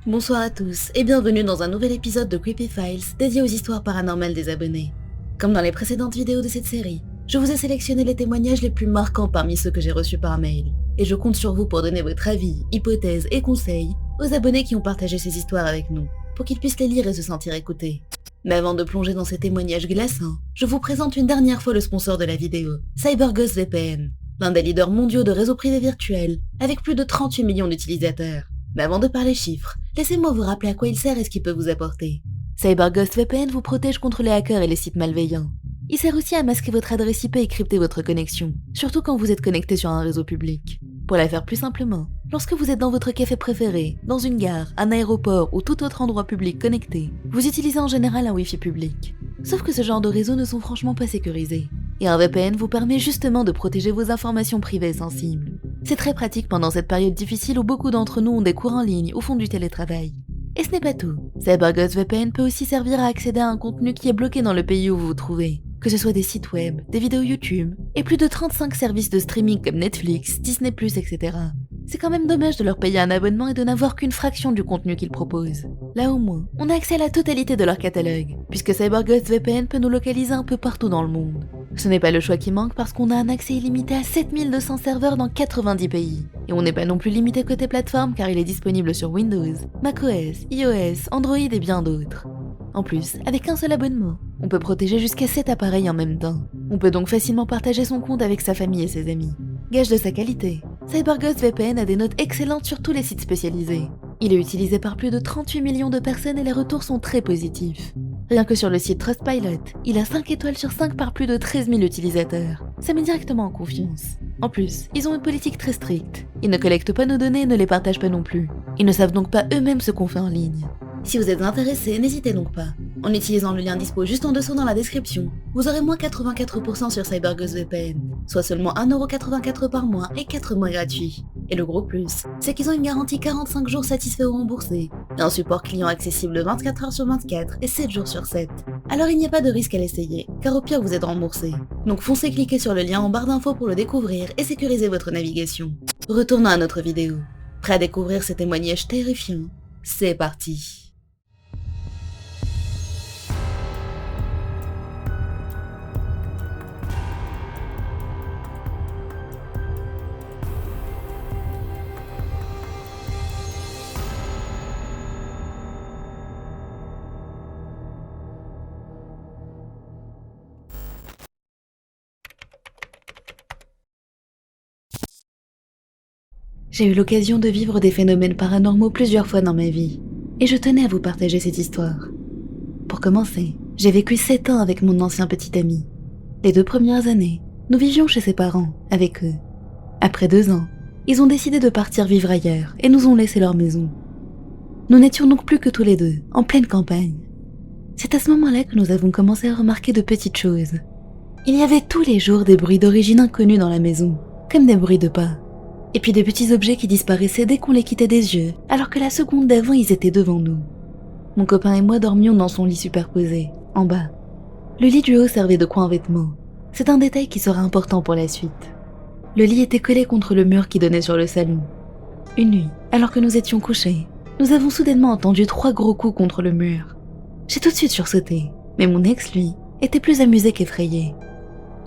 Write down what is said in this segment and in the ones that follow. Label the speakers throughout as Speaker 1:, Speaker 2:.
Speaker 1: Bonsoir à tous et bienvenue dans un nouvel épisode de Creepy Files dédié aux histoires paranormales des abonnés. Comme dans les précédentes vidéos de cette série, je vous ai sélectionné les témoignages les plus marquants parmi ceux que j'ai reçus par mail, et je compte sur vous pour donner votre avis, hypothèses et conseils aux abonnés qui ont partagé ces histoires avec nous, pour qu'ils puissent les lire et se sentir écoutés. Mais avant de plonger dans ces témoignages glaçants, je vous présente une dernière fois le sponsor de la vidéo, CyberGhost VPN, l'un des leaders mondiaux de réseaux privés virtuels, avec plus de 38 millions d'utilisateurs. Mais avant de parler chiffres, laissez-moi vous rappeler à quoi il sert et ce qu'il peut vous apporter. CyberGhost VPN vous protège contre les hackers et les sites malveillants. Il sert aussi à masquer votre adresse IP et crypter votre connexion, surtout quand vous êtes connecté sur un réseau public. Pour la faire plus simplement, lorsque vous êtes dans votre café préféré, dans une gare, un aéroport ou tout autre endroit public connecté, vous utilisez en général un Wi-Fi public. Sauf que ce genre de réseaux ne sont franchement pas sécurisés. Et un VPN vous permet justement de protéger vos informations privées sensibles. C'est très pratique pendant cette période difficile où beaucoup d'entre nous ont des cours en ligne ou font du télétravail. Et ce n'est pas tout. CyberGhost VPN peut aussi servir à accéder à un contenu qui est bloqué dans le pays où vous vous trouvez. Que ce soit des sites web, des vidéos YouTube, et plus de 35 services de streaming comme Netflix, Disney+, etc. C'est quand même dommage de leur payer un abonnement et de n'avoir qu'une fraction du contenu qu'ils proposent. Là au moins, on a accès à la totalité de leur catalogue, puisque CyberGhost VPN peut nous localiser un peu partout dans le monde. Ce n'est pas le choix qui manque parce qu'on a un accès illimité à 7200 serveurs dans 90 pays. Et on n'est pas non plus limité côté plateforme car il est disponible sur Windows, macOS, iOS, Android et bien d'autres. En plus, avec un seul abonnement, on peut protéger jusqu'à 7 appareils en même temps. On peut donc facilement partager son compte avec sa famille et ses amis. Gage de sa qualité, CyberGhost VPN a des notes excellentes sur tous les sites spécialisés. Il est utilisé par plus de 38 millions de personnes et les retours sont très positifs. Rien que sur le site Trustpilot, il a 5 étoiles sur 5 par plus de 13 000 utilisateurs. Ça met directement en confiance. En plus, ils ont une politique très stricte. Ils ne collectent pas nos données et ne les partagent pas non plus. Ils ne savent donc pas eux-mêmes ce qu'on fait en ligne. Si vous êtes intéressé, n'hésitez donc pas. En utilisant le lien dispo juste en dessous dans la description, vous aurez moins 84% sur CyberGhost VPN, soit seulement 1,84€ par mois et 4 mois gratuits. Et le gros plus, c'est qu'ils ont une garantie 45 jours satisfaits ou remboursés, et un support client accessible 24 heures sur 24 et 7 jours sur 7. Alors il n'y a pas de risque à l'essayer, car au pire vous êtes remboursé. Donc foncez cliquer sur le lien en barre d'infos pour le découvrir et sécuriser votre navigation. Retournons à notre vidéo. Prêt à découvrir ces témoignages terrifiants? C'est parti! J'ai eu l'occasion de vivre des phénomènes paranormaux plusieurs fois dans ma vie, et je tenais à vous partager cette histoire. Pour commencer, j'ai vécu 7 ans avec mon ancien petit ami. Les 2 premières années, nous vivions chez ses parents, avec eux. Après 2 ans, ils ont décidé de partir vivre ailleurs et nous ont laissé leur maison. Nous n'étions donc plus que tous les deux, en pleine campagne. C'est à ce moment-là que nous avons commencé à remarquer de petites choses. Il y avait tous les jours des bruits d'origine inconnue dans la maison, comme des bruits de pas. Et puis des petits objets qui disparaissaient dès qu'on les quittait des yeux, alors que la seconde d'avant ils étaient devant nous. Mon copain et moi dormions dans son lit superposé, en bas. Le lit du haut servait de coin-vêtements. C'est un détail qui sera important pour la suite. Le lit était collé contre le mur qui donnait sur le salon. Une nuit, alors que nous étions couchés, nous avons soudainement entendu 3 gros coups contre le mur. J'ai tout de suite sursauté, mais mon ex, lui, était plus amusé qu'effrayé.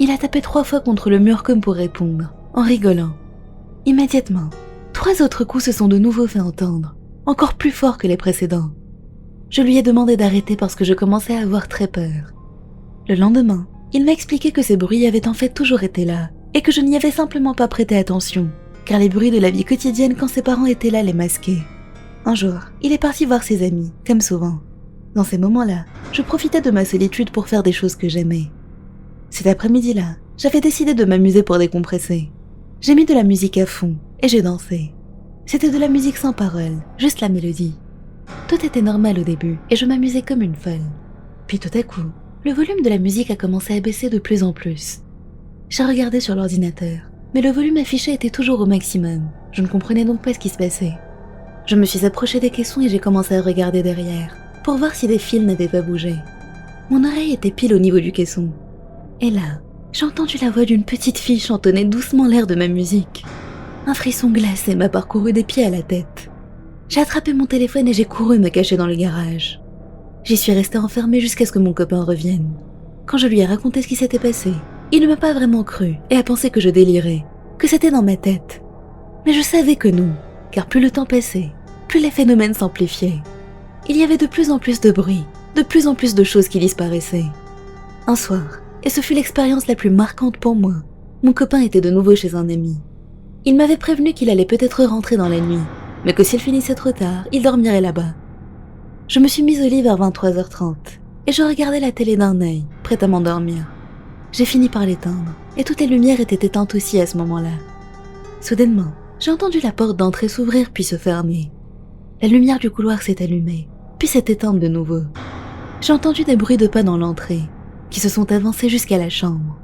Speaker 1: Il a tapé 3 fois contre le mur comme pour répondre, en rigolant. Immédiatement, 3 autres coups se sont de nouveau fait entendre, encore plus forts que les précédents. Je lui ai demandé d'arrêter parce que je commençais à avoir très peur. Le lendemain, il m'a expliqué que ces bruits avaient en fait toujours été là, et que je n'y avais simplement pas prêté attention, car les bruits de la vie quotidienne quand ses parents étaient là les masquaient. Un jour, il est parti voir ses amis, comme souvent. Dans ces moments-là, je profitais de ma solitude pour faire des choses que j'aimais. Cet après-midi-là, j'avais décidé de m'amuser pour décompresser. J'ai mis de la musique à fond, et j'ai dansé. C'était de la musique sans parole, juste la mélodie. Tout était normal au début, et je m'amusais comme une folle. Puis tout à coup, le volume de la musique a commencé à baisser de plus en plus. J'ai regardé sur l'ordinateur, mais le volume affiché était toujours au maximum. Je ne comprenais donc pas ce qui se passait. Je me suis approchée des caissons et j'ai commencé à regarder derrière, pour voir si des fils n'avaient pas bougé. Mon oreille était pile au niveau du caisson. Et là, j'ai entendu la voix d'une petite fille chantonner doucement l'air de ma musique. Un frisson glacé m'a parcouru des pieds à la tête. J'ai attrapé mon téléphone et j'ai couru me cacher dans le garage. J'y suis restée enfermée jusqu'à ce que mon copain revienne. Quand je lui ai raconté ce qui s'était passé, il ne m'a pas vraiment cru et a pensé que je délirais, que c'était dans ma tête. Mais je savais que non, car plus le temps passait, plus les phénomènes s'amplifiaient. Il y avait de plus en plus de bruit, de plus en plus de choses qui disparaissaient. Un soir, et ce fut l'expérience la plus marquante pour moi, mon copain était de nouveau chez un ami. Il m'avait prévenu qu'il allait peut-être rentrer dans la nuit, mais que s'il finissait trop tard, il dormirait là-bas. Je me suis mise au lit vers 23h30, et je regardais la télé d'un œil, prête à m'endormir. J'ai fini par l'éteindre, et toutes les lumières étaient éteintes aussi à ce moment-là. Soudainement, j'ai entendu la porte d'entrée s'ouvrir puis se fermer. La lumière du couloir s'est allumée, puis s'est éteinte de nouveau. J'ai entendu des bruits de pas dans l'entrée, qui se sont avancés jusqu'à la chambre.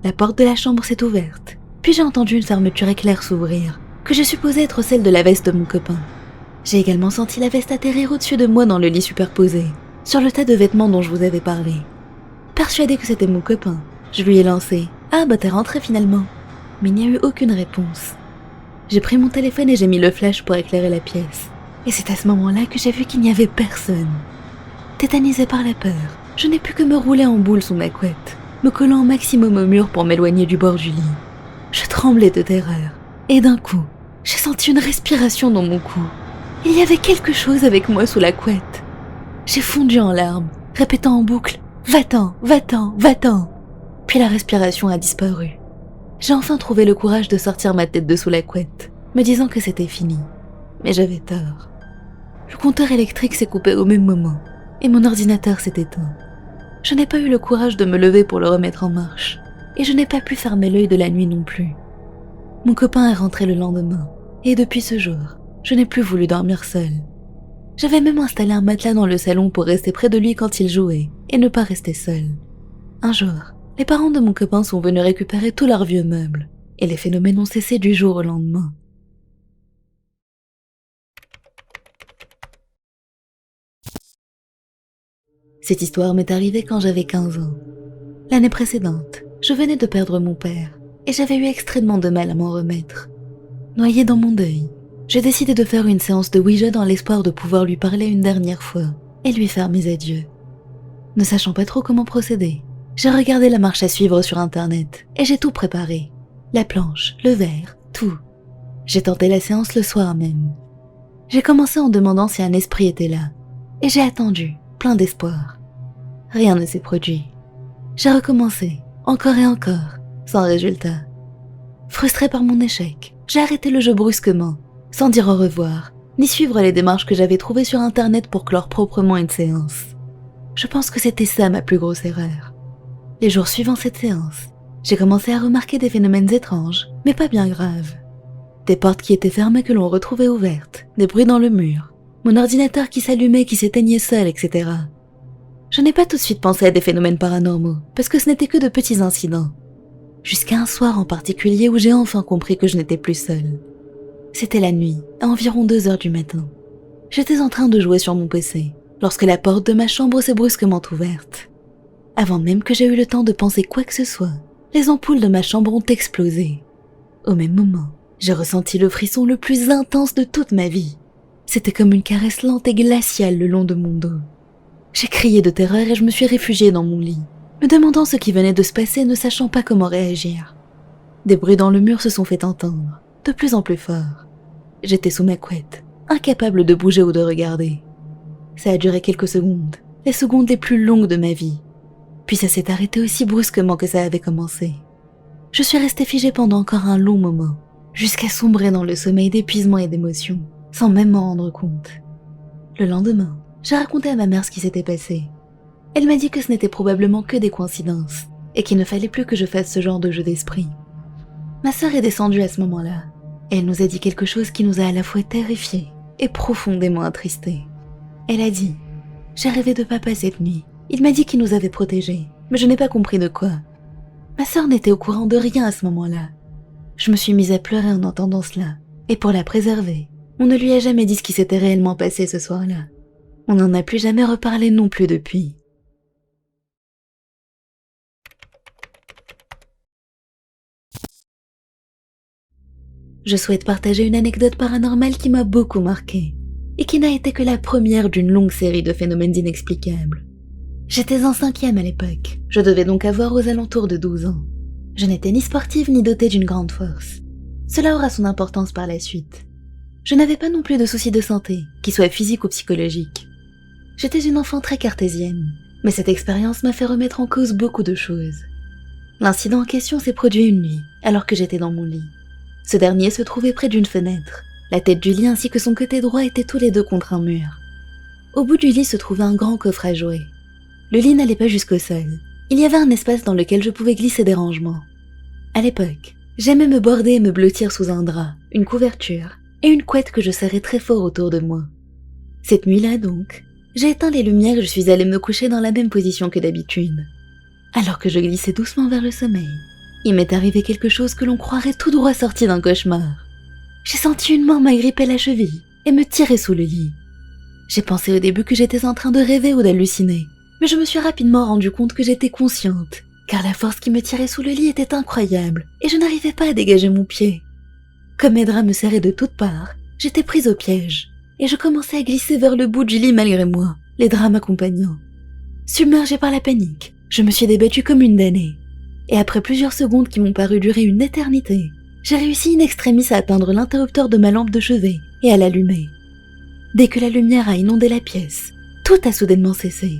Speaker 1: La porte de la chambre s'est ouverte, puis j'ai entendu une fermeture éclair s'ouvrir, que j'ai supposé être celle de la veste de mon copain. J'ai également senti la veste atterrir au-dessus de moi dans le lit superposé, sur le tas de vêtements dont je vous avais parlé. Persuadée que c'était mon copain, je lui ai lancé « Ah bah t'es rentré finalement !» Mais il n'y a eu aucune réponse. J'ai pris mon téléphone et j'ai mis le flash pour éclairer la pièce. Et c'est à ce moment-là que j'ai vu qu'il n'y avait personne. Tétanisée par la peur, je n'ai pu que me rouler en boule sous ma couette, me collant au maximum au mur pour m'éloigner du bord du lit. Je tremblais de terreur, et d'un coup, j'ai senti une respiration dans mon cou. Il y avait quelque chose avec moi sous la couette. J'ai fondu en larmes, répétant en boucle « Va-t'en, va-t'en, va-t'en !» Puis la respiration a disparu. J'ai enfin trouvé le courage de sortir ma tête de sous la couette, me disant que c'était fini. Mais j'avais tort. Le compteur électrique s'est coupé au même moment, et mon ordinateur s'est éteint. Je n'ai pas eu le courage de me lever pour le remettre en marche, et je n'ai pas pu fermer l'œil de la nuit non plus. Mon copain est rentré le lendemain, et depuis ce jour, je n'ai plus voulu dormir seule. J'avais même installé un matelas dans le salon pour rester près de lui quand il jouait, et ne pas rester seule. Un jour, les parents de mon copain sont venus récupérer tous leurs vieux meubles, et les phénomènes ont cessé du jour au lendemain. Cette histoire m'est arrivée quand j'avais 15 ans. L'année précédente, je venais de perdre mon père, et j'avais eu extrêmement de mal à m'en remettre. Noyée dans mon deuil, j'ai décidé de faire une séance de Ouija dans l'espoir de pouvoir lui parler une dernière fois, et lui faire mes adieux. Ne sachant pas trop comment procéder, j'ai regardé la marche à suivre sur internet, et j'ai tout préparé. La planche, le verre, tout. J'ai tenté la séance le soir même. J'ai commencé en demandant si un esprit était là, et j'ai attendu, plein d'espoir. Rien ne s'est produit. J'ai recommencé, encore et encore, sans résultat. Frustrée par mon échec, j'ai arrêté le jeu brusquement, sans dire au revoir, ni suivre les démarches que j'avais trouvées sur internet pour clore proprement une séance. Je pense que c'était ça ma plus grosse erreur. Les jours suivant cette séance, j'ai commencé à remarquer des phénomènes étranges, mais pas bien graves. Des portes qui étaient fermées que l'on retrouvait ouvertes, des bruits dans le mur, mon ordinateur qui s'allumait, qui s'éteignait seul, etc. Je n'ai pas tout de suite pensé à des phénomènes paranormaux, parce que ce n'était que de petits incidents. Jusqu'à un soir en particulier où j'ai enfin compris que je n'étais plus seule. C'était la nuit, à environ 2h du matin. J'étais en train de jouer sur mon PC, lorsque la porte de ma chambre s'est brusquement ouverte. Avant même que j'aie eu le temps de penser quoi que ce soit, les ampoules de ma chambre ont explosé. Au même moment, j'ai ressenti le frisson le plus intense de toute ma vie. C'était comme une caresse lente et glaciale le long de mon dos. J'ai crié de terreur et je me suis réfugiée dans mon lit, me demandant ce qui venait de se passer, ne sachant pas comment réagir. Des bruits dans le mur se sont fait entendre, de plus en plus forts. J'étais sous ma couette, incapable de bouger ou de regarder. Ça a duré quelques secondes, les secondes les plus longues de ma vie. Puis ça s'est arrêté aussi brusquement que ça avait commencé. Je suis restée figée pendant encore un long moment, jusqu'à sombrer dans le sommeil d'épuisement et d'émotion, sans même m'en rendre compte. Le lendemain, j'ai raconté à ma mère ce qui s'était passé. Elle m'a dit que ce n'était probablement que des coïncidences, et qu'il ne fallait plus que je fasse ce genre de jeu d'esprit. Ma sœur est descendue à ce moment-là, et elle nous a dit quelque chose qui nous a à la fois terrifiés et profondément attristés. Elle a dit « J'ai rêvé de papa cette nuit. Il m'a dit qu'il nous avait protégés, mais je n'ai pas compris de quoi. » Ma sœur n'était au courant de rien à ce moment-là. Je me suis mise à pleurer en entendant cela, et pour la préserver, on ne lui a jamais dit ce qui s'était réellement passé ce soir-là. On n'en a plus jamais reparlé non plus depuis. Je souhaite partager une anecdote paranormale qui m'a beaucoup marquée. et qui n'a été que la première d'une longue série de phénomènes inexplicables. J'étais en 5e à l'époque, je devais donc avoir aux alentours de 12 ans. Je n'étais ni sportive ni dotée d'une grande force. Cela aura son importance par la suite. Je n'avais pas non plus de soucis de santé, qu'ils soient physiques ou psychologiques. J'étais une enfant très cartésienne, mais cette expérience m'a fait remettre en cause beaucoup de choses. L'incident en question s'est produit une nuit, alors que j'étais dans mon lit. Ce dernier se trouvait près d'une fenêtre. La tête du lit ainsi que son côté droit étaient tous les deux contre un mur. Au bout du lit se trouvait un grand coffre à jouets. Le lit n'allait pas jusqu'au sol. Il y avait un espace dans lequel je pouvais glisser des rangements. À l'époque, j'aimais me border et me blottir sous un drap, une couverture et une couette que je serrais très fort autour de moi. Cette nuit-là donc, j'ai éteint les lumières et je suis allée me coucher dans la même position que d'habitude. Alors que je glissais doucement vers le sommeil, il m'est arrivé quelque chose que l'on croirait tout droit sorti d'un cauchemar. J'ai senti une main m'agripper la cheville et me tirer sous le lit. J'ai pensé au début que j'étais en train de rêver ou d'halluciner, mais je me suis rapidement rendu compte que j'étais consciente, car la force qui me tirait sous le lit était incroyable et je n'arrivais pas à dégager mon pied. Comme mes draps me serraient de toutes parts, j'étais prise au piège et je commençais à glisser vers le bout du lit malgré moi, les draps m'accompagnant. Submergée par la panique, je me suis débattue comme une damnée. Et après plusieurs secondes qui m'ont paru durer une éternité, j'ai réussi in extremis à atteindre l'interrupteur de ma lampe de chevet et à l'allumer. Dès que la lumière a inondé la pièce, tout a soudainement cessé.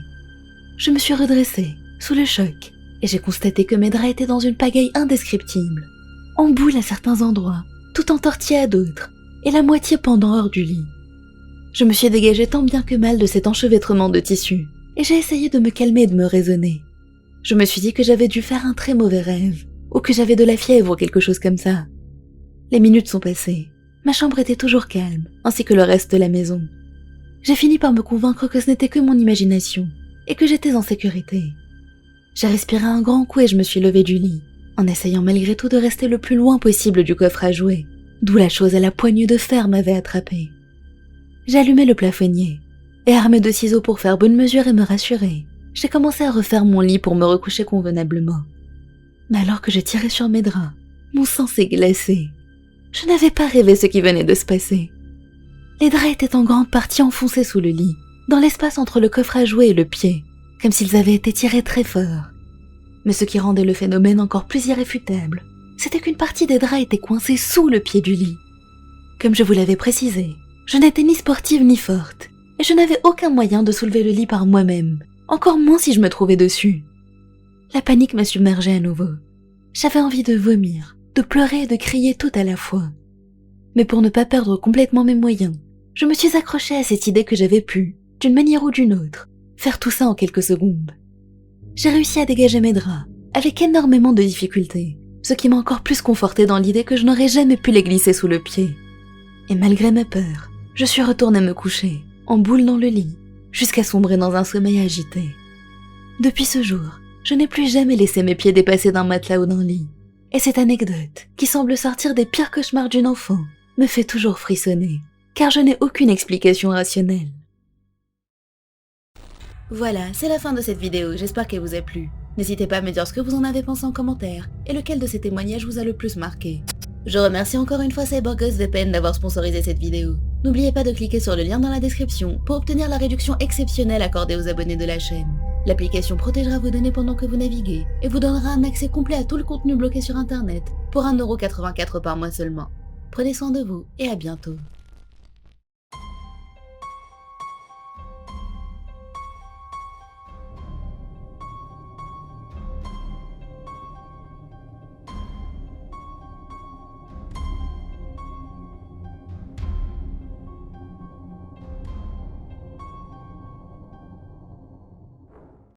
Speaker 1: Je me suis redressée, sous le choc, et j'ai constaté que mes draps étaient dans une pagaille indescriptible, en boule à certains endroits, tout entortillé à d'autres, et la moitié pendant hors du lit. Je me suis dégagée tant bien que mal de cet enchevêtrement de tissu, et j'ai essayé de me calmer et de me raisonner. Je me suis dit que j'avais dû faire un très mauvais rêve, ou que j'avais de la fièvre ou quelque chose comme ça. Les minutes sont passées. Ma chambre était toujours calme, ainsi que le reste de la maison. J'ai fini par me convaincre que ce n'était que mon imagination, et que j'étais en sécurité. J'ai respiré un grand coup et je me suis levée du lit, en essayant malgré tout de rester le plus loin possible du coffre à jouets, d'où la chose à la poignée de fer m'avait attrapée. J'ai allumé le plafonnier, et armée de ciseaux pour faire bonne mesure et me rassurer, j'ai commencé à refaire mon lit pour me recoucher convenablement. Mais alors que j'ai tiré sur mes draps, mon sang s'est glacé. Je n'avais pas rêvé ce qui venait de se passer. Les draps étaient en grande partie enfoncés sous le lit, dans l'espace entre le coffre à jouets et le pied, comme s'ils avaient été tirés très fort. Mais ce qui rendait le phénomène encore plus irréfutable, c'était qu'une partie des draps était coincée sous le pied du lit. Comme je vous l'avais précisé, je n'étais ni sportive ni forte, et je n'avais aucun moyen de soulever le lit par moi-même, encore moins si je me trouvais dessus. La panique m'a submergée à nouveau. J'avais envie de vomir, de pleurer et de crier tout à la fois. Mais pour ne pas perdre complètement mes moyens, je me suis accrochée à cette idée que j'avais pu, d'une manière ou d'une autre, faire tout ça en quelques secondes. J'ai réussi à dégager mes draps, avec énormément de difficultés, ce qui m'a encore plus confortée dans l'idée que je n'aurais jamais pu les glisser sous le pied. Et malgré ma peur, je suis retournée me coucher, en boule dans le lit, jusqu'à sombrer dans un sommeil agité. Depuis ce jour, je n'ai plus jamais laissé mes pieds dépasser d'un matelas ou d'un lit. Et cette anecdote, qui semble sortir des pires cauchemars d'une enfant, me fait toujours frissonner, car je n'ai aucune explication rationnelle. Voilà, c'est la fin de cette vidéo, j'espère qu'elle vous a plu. N'hésitez pas à me dire ce que vous en avez pensé en commentaire, et lequel de ces témoignages vous a le plus marqué. Je remercie encore une fois CyberGhost VPN d'avoir sponsorisé cette vidéo. N'oubliez pas de cliquer sur le lien dans la description pour obtenir la réduction exceptionnelle accordée aux abonnés de la chaîne. L'application protégera vos données pendant que vous naviguez et vous donnera un accès complet à tout le contenu bloqué sur internet pour 1,84 € par mois seulement. Prenez soin de vous et à bientôt.